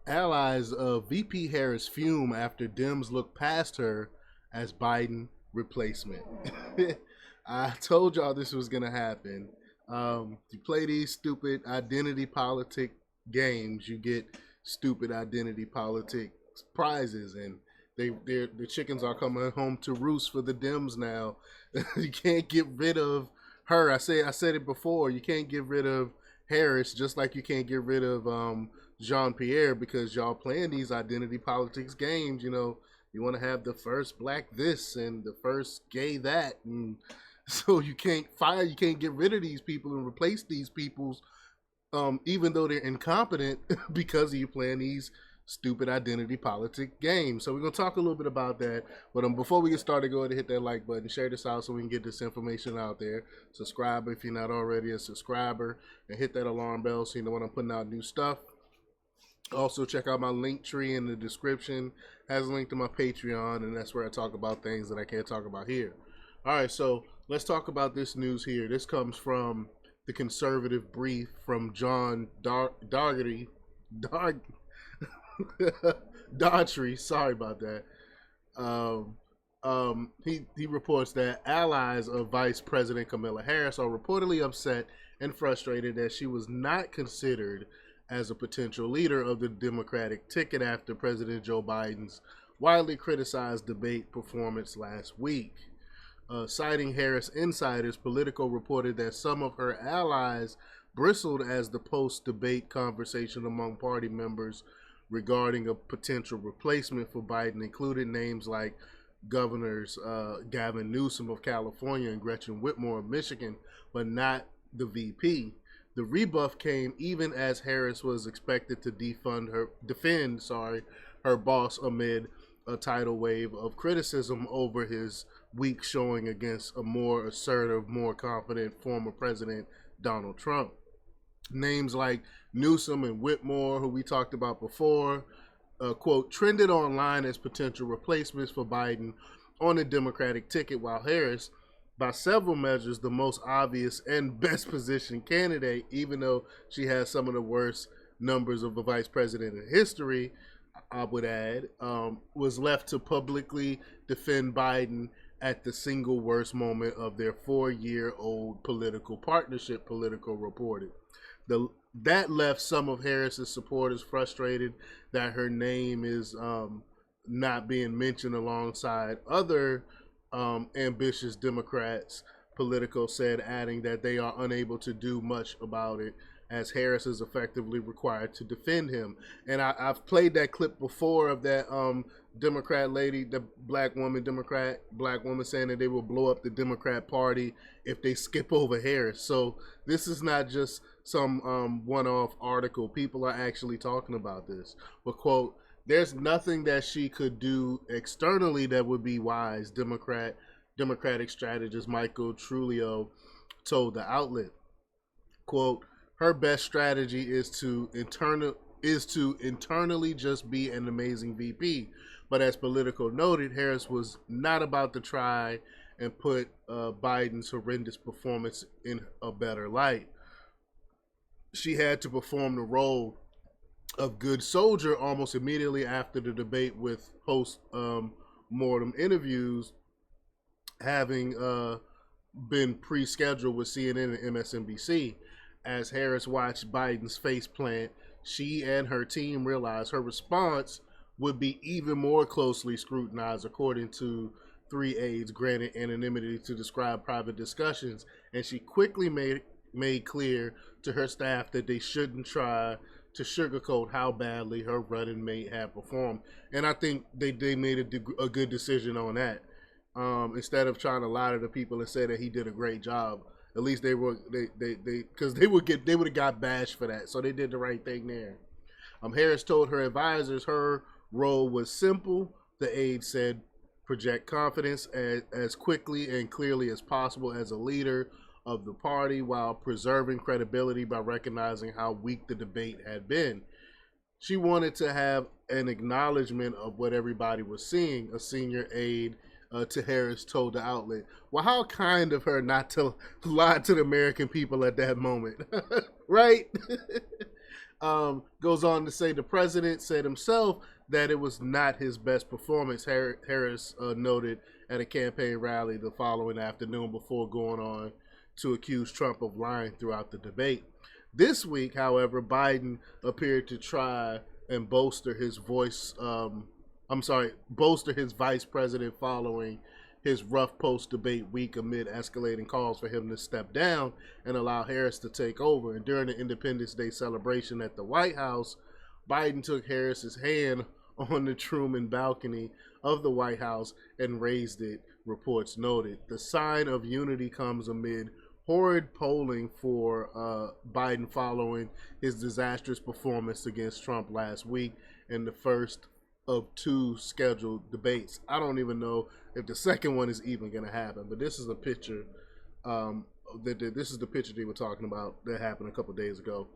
Allies of VP Harris fume after Dems look past her as Biden replacement. I told y'all this was gonna happen. You play these stupid identity politic games, you get stupid identity politic prizes, and the chickens are coming home to roost for the Dems now. You can't get rid of her. I said it before. You can't get rid of Harris, just like you can't get rid of Jean Pierre, because y'all playing these identity politics games. You know, you want to have the first black this and the first gay that, and so you can't get rid of these people and replace these people's, even though they're incompetent, because of you playing these stupid identity politic games. So we're gonna talk a little bit about that. But before we get started, go ahead and hit that like button, share this out so we can get this information out there. Subscribe if you're not already a subscriber, and hit that alarm bell so you know when I'm putting out new stuff. Also, check out my link tree in the description. Has a link to my Patreon, and that's where I talk about things that I can't talk about here. All right, so let's talk about this news here. This comes from the conservative brief from John Dougherty. Daughtry, sorry about that. He reports that allies of Vice President Kamala Harris are reportedly upset and frustrated that she was not considered as a potential leader of the Democratic ticket after President Joe Biden's widely criticized debate performance last week. Citing Harris insiders, Politico reported that some of her allies bristled as the post-debate conversation among party members regarding a potential replacement for Biden included names like Governors Gavin Newsom of California and Gretchen Whitmer of Michigan, but not the VP. The rebuff came even as Harris was expected to defend her boss amid a tidal wave of criticism over his weak showing against a more assertive, more confident former president Donald Trump. Names like Newsom and Whitmore, who we talked about before, quote, trended online as potential replacements for Biden on the Democratic ticket, while Harris, by several measures, the most obvious and best positioned candidate, even though she has some of the worst numbers of a vice president in history, I would add, was left to publicly defend Biden at the single worst moment of their 4-year-old political partnership, Politico reported. That left some of Harris's supporters frustrated that her name is not being mentioned alongside other ambitious Democrats, Politico said, adding that they are unable to do much about it as Harris is effectively required to defend him. And I've played that clip before of that Democrat lady, the black woman saying that they will blow up the Democrat Party if they skip over Harris. So this is not just some one-off article. People are actually talking about this. But, quote, there's nothing that she could do externally that would be wise, Democratic strategist Michael Trulio told the outlet. Quote, her best strategy is to internally just be an amazing VP. But as Politico noted, Harris was not about to try and put Biden's horrendous performance in a better light. She had to perform the role of good soldier almost immediately after the debate, with post mortem interviews having been pre-scheduled with CNN and MSNBC. As Harris watched Biden's face plant, she and her team realized her response would be even more closely scrutinized, according to 3 aides granted anonymity to describe private discussions, and she quickly made clear to her staff that they shouldn't try to sugarcoat how badly her running mate had performed. And I think they made a good decision on that. Instead of trying to lie to the people and say that he did a great job, at least they because they would have got bashed for that. So they did the right thing there. Harris told her advisors her role was simple. The aide said, project confidence as quickly and clearly as possible as a leader of the party while preserving credibility by recognizing how weak the debate had been. She wanted to have an acknowledgement of what everybody was seeing, a senior aide to Harris told the outlet. Well, how kind of her not to lie to the American people at that moment, right? Goes on to say the president said himself that it was not his best performance. Harris noted at a campaign rally the following afternoon before going on to accuse Trump of lying throughout the debate. This week, however, Biden appeared to try and bolster his bolster his vice president following his rough post-debate week amid escalating calls for him to step down and allow Harris to take over. And during the Independence Day celebration at the White House, Biden took Harris's hand on the Truman balcony of the White House and raised it, reports noted. The sign of unity comes amid horrid polling for Biden following his disastrous performance against Trump last week in the first of two scheduled debates. I don't even know if the second one is even going to happen, but this is a picture. This is the picture they were talking about that happened a couple of days ago.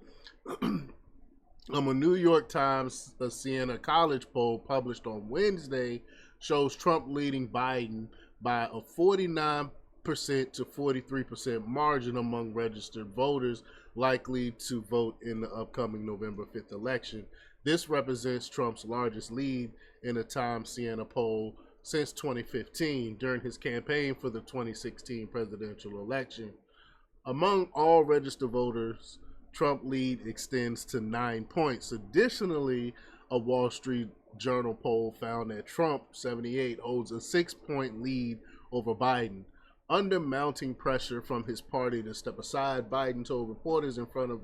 A New York Times Siena College poll published on Wednesday shows Trump leading Biden by a 49% to 43% margin among registered voters likely to vote in the upcoming November 5th election. This represents Trump's largest lead in a Times Siena poll since 2015 during his campaign for the 2016 presidential election. Among all registered voters, Trump lead extends to 9 points. Additionally, a Wall Street Journal poll found that Trump, 78, holds a 6-point lead over Biden. Under mounting pressure from his party to step aside, Biden told reporters in front of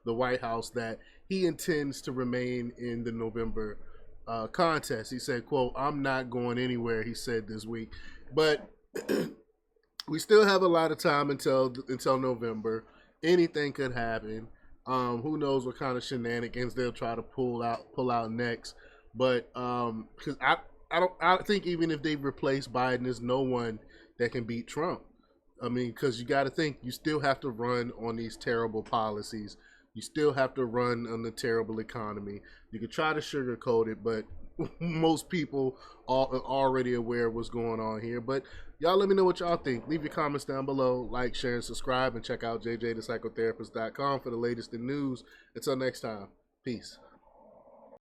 the White House that he intends to remain in the November contest. He said, quote, "I'm not going anywhere," he said this week. But we still have a lot of time until November. Anything could happen. Who knows what kind of shenanigans they'll try to pull out next. But because I think even if they replace Biden, there's no one that can beat Trump. I mean, because you got to think, you still have to run on these terrible policies. You still have to run on the terrible economy. You can try to sugarcoat it, but most people are already aware of what's going on here. But y'all let me know what y'all think. Leave your comments down below. Like, share, and subscribe. And check out jjthepsychotherapist.com for the latest in news. Until next time, peace.